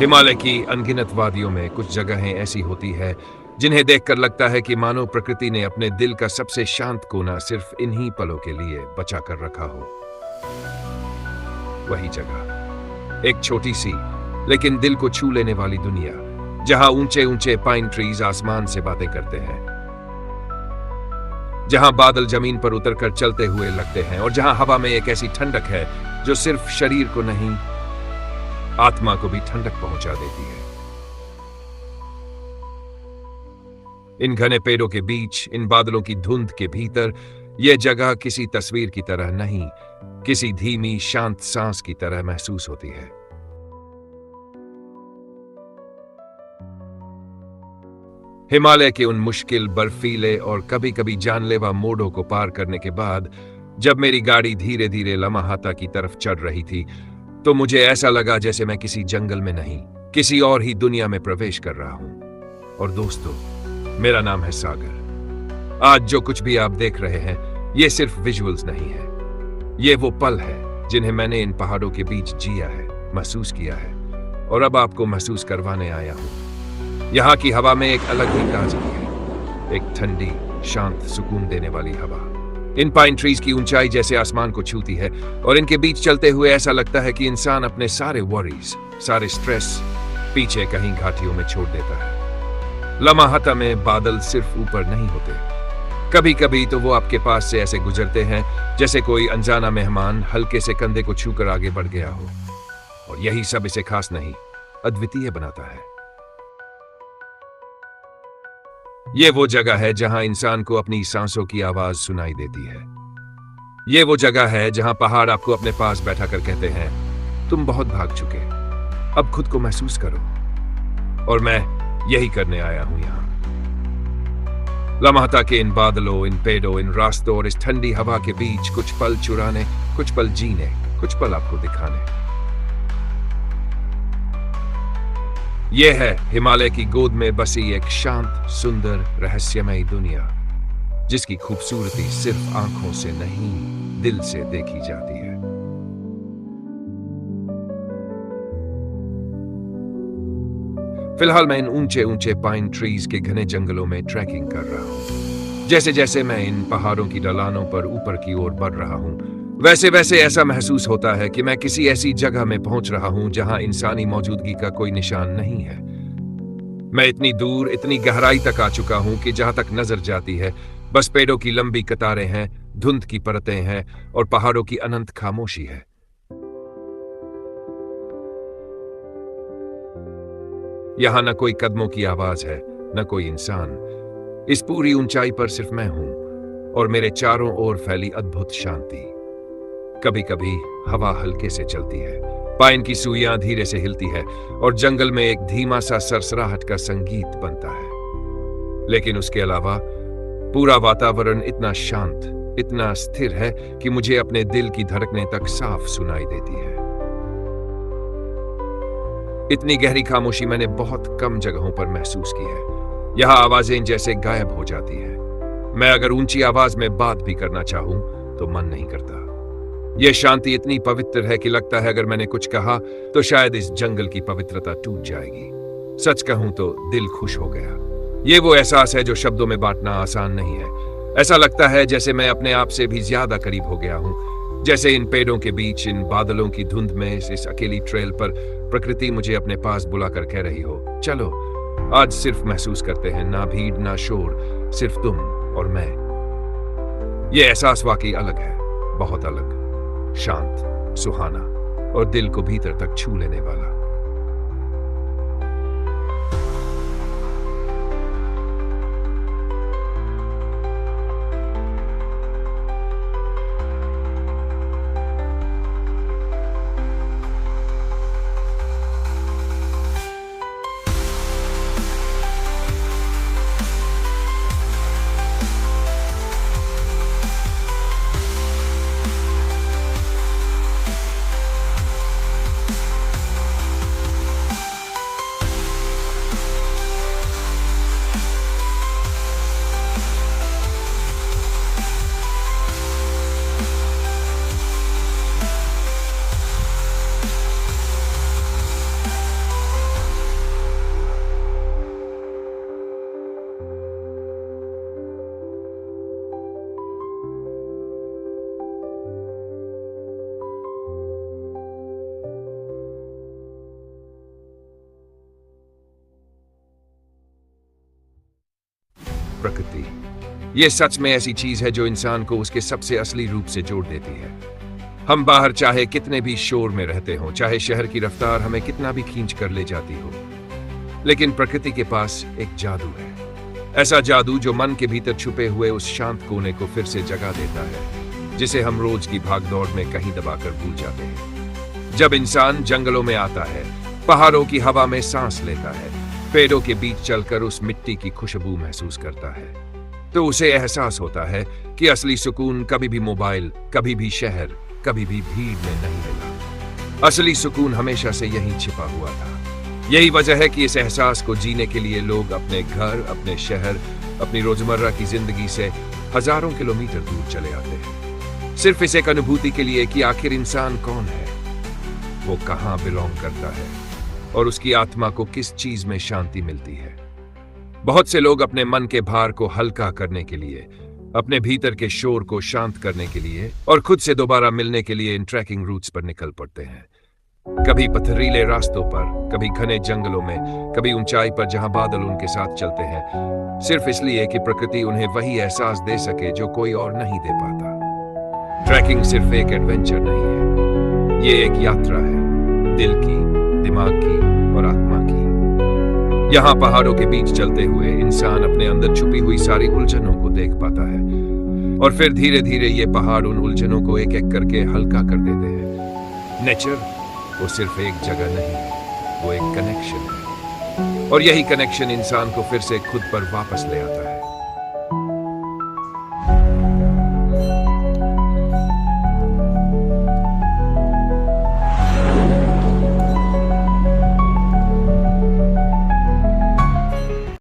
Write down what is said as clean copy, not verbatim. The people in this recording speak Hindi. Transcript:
हिमालय की अनगिनत वादियों में कुछ जगहें ऐसी होती है जिन्हें देखकर लगता है कि मानो प्रकृति ने अपने दिल का सबसे शांत कोना सिर्फ इन्हीं पलों के लिए बचा कर रखा हो। वही जगह, एक छोटी सी लेकिन दिल को छू लेने वाली दुनिया, जहां ऊंचे ऊंचे पाइन ट्रीज आसमान से बातें करते हैं, जहां बादल जमीन पर उतरकर चलते हुए लगते हैं और जहां हवा में एक ऐसी ठंडक है जो सिर्फ शरीर को नहीं, आत्मा को भी ठंडक पहुंचा देती है। इन घने पेड़ों के बीच, इन बादलों की धुंध के भीतर, यह जगह किसी तस्वीर की तरह नहीं, किसी धीमी शांत सांस की तरह महसूस होती है। हिमालय के उन मुश्किल, बर्फीले और कभी-कभी जानलेवा मोड़ों को पार करने के बाद, जब मेरी गाड़ी धीरे धीरे लमाहाता की तरफ चढ़ रही थी, तो मुझे ऐसा लगा जैसे मैं किसी जंगल में नहीं, किसी और ही दुनिया में प्रवेश कर रहा हूं। और दोस्तों, मेरा नाम है सागर। आज जो कुछ भी आप देख रहे हैं, ये सिर्फ विजुअल्स नहीं है, ये वो पल है जिन्हें मैंने इन पहाड़ों के बीच जिया है, महसूस किया है, और अब आपको महसूस करवाने आया हूं। यहाँ की हवा में एक अलग ही ताजगी है, एक ठंडी, शांत, सुकून देने वाली हवा। इन पाइन ट्रीज की ऊंचाई जैसे आसमान को छूती है और इनके बीच चलते हुए ऐसा लगता है कि इंसान अपने सारे वरीज, सारे स्ट्रेस पीछे कहीं घाटियों में छोड़ देता है। लम्हाता में बादल सिर्फ ऊपर नहीं होते, कभी कभी तो वो आपके पास से ऐसे गुजरते हैं जैसे कोई अनजाना मेहमान हल्के से कंधे को छूकर आगे बढ़ गया हो। और यही सब इसे खास नहीं, अद्वितीय बनाता है। ये वो जगह है जहां इंसान को अपनी सांसों की आवाज सुनाई देती है। ये वो जगह है जहां पहाड़ आपको अपने पास बैठा कर कहते हैं, तुम बहुत भाग चुके, अब खुद को महसूस करो। और मैं यही करने आया हूं यहां। लम्हाता के इन बादलों, इन पेड़ों, इन रास्तों और इस ठंडी हवा के बीच कुछ पल चुराने, कुछ पल जीने, कुछ पल आपको दिखाने। यह है हिमालय की गोद में बसी एक शांत, सुंदर, रहस्यमयी दुनिया, जिसकी खूबसूरती सिर्फ आंखों से नहीं, दिल से देखी जाती है। फिलहाल मैं इन ऊंचे ऊंचे पाइन ट्रीज के घने जंगलों में ट्रैकिंग कर रहा हूं। जैसे जैसे मैं इन पहाड़ों की ढलानों पर ऊपर की ओर बढ़ रहा हूं, वैसे वैसे ऐसा महसूस होता है कि मैं किसी ऐसी जगह में पहुंच रहा हूं जहां इंसानी मौजूदगी का कोई निशान नहीं है। मैं इतनी दूर, इतनी गहराई तक आ चुका हूं कि जहां तक नजर जाती है, बस पेड़ों की लंबी कतारें हैं, धुंध की परतें हैं और पहाड़ों की अनंत खामोशी है। यहां न कोई कदमों की आवाज है, न कोई इंसान। इस पूरी ऊंचाई पर सिर्फ मैं हूं और मेरे चारों ओर फैली अद्भुत शांति। कभी कभी हवा हल्के से चलती है, पाइन की सुइयां धीरे से हिलती है और जंगल में एक धीमा सा सरसराहट का संगीत बनता है। लेकिन उसके अलावा पूरा वातावरण इतना शांत, इतना स्थिर है कि मुझे अपने दिल की धड़कनें तक साफ सुनाई देती है। इतनी गहरी खामोशी मैंने बहुत कम जगहों पर महसूस की है। यहां आवाजें जैसे गायब हो जाती हैं। मैं अगर ऊंची आवाज में बात भी करना चाहूं तो मन नहीं करता। यह शांति इतनी पवित्र है कि लगता है अगर मैंने कुछ कहा तो शायद इस जंगल की पवित्रता टूट जाएगी। सच कहूं तो दिल खुश हो गया। ये वो एहसास है जो शब्दों में बांटना आसान नहीं है। ऐसा लगता है जैसे मैं अपने आप से भी ज्यादा करीब हो गया हूं। जैसे इन पेड़ों के बीच, इन बादलों की धुंध में, इस अकेली ट्रेल पर प्रकृति मुझे अपने पास बुलाकर कह रही हो, चलो आज सिर्फ महसूस करते हैं, ना भीड़ ना शोर, सिर्फ तुम और मैं। यह एहसास वाकई अलग है, बहुत अलग, शांत, सुहाना और दिल को भीतर तक छू लेने वाला। प्रकृति। ये सच में ऐसी चीज है जो इंसान को उसके सबसे असली रूप से जोड़ देती है। हम बाहर चाहे कितने भी शोर में रहते हों, चाहे शहर की रफ्तार हमें कितना भी खींच कर ले जाती हो, लेकिन प्रकृति के पास एक जादू है। ऐसा जादू जो मन के भीतर छुपे हुए उस शांत कोने को फिर से जगा देता है, जिसे हम रोज की भागदौड़ में कहीं दबाकर भूल जाते हैं। जब इंसान जंगलों में आता है, पहाड़ों की हवा में सांस लेता है, पेड़ों के बीच चलकर उस मिट्टी की खुशबू महसूस करता है, तो उसे एहसास होता है कि असली सुकून कभी भी मोबाइल, कभी भी शहर, कभी भी भीड़ में नहीं मिला। असली सुकून हमेशा से यहीं छिपा हुआ था। यही वजह है कि इस एहसास को जीने के लिए लोग अपने घर, अपने शहर, अपनी रोजमर्रा की जिंदगी से हजारों किलोमीटर दूर चले आते हैं, सिर्फ इस एक अनुभूति के लिए कि आखिर इंसान कौन है, वो कहाँ बिलोंग करता है और उसकी आत्मा को किस चीज में शांति मिलती है। बहुत से लोग अपने मन के भार को हल्का करने के लिए, अपने भीतर के शोर को शांत करने के लिए और खुद से दोबारा मिलने के लिए इन ट्रैकिंग रूट्स पर निकल पड़ते हैं। कभी पथरीले रास्तों पर, कभी घने जंगलों में, कभी ऊंचाई पर जहां बादल उनके साथ चलते हैं, सिर्फ इसलिए कि प्रकृति उन्हें वही एहसास दे सके जो कोई और नहीं दे पाता। ट्रैकिंग सिर्फ एक एडवेंचर नहीं है, ये एक यात्रा है, दिल की, दिमाग की और आत्मा की। यहाँ पहाड़ों के बीच चलते हुए इंसान अपने अंदर छुपी हुई सारी उलझनों को देख पाता है और फिर धीरे धीरे ये पहाड़ उन उलझनों को एक एक करके हल्का कर देते हैं। नेचर वो सिर्फ एक जगह नहीं है, वो एक कनेक्शन है, और यही कनेक्शन इंसान को फिर से खुद पर वापस ले आता है।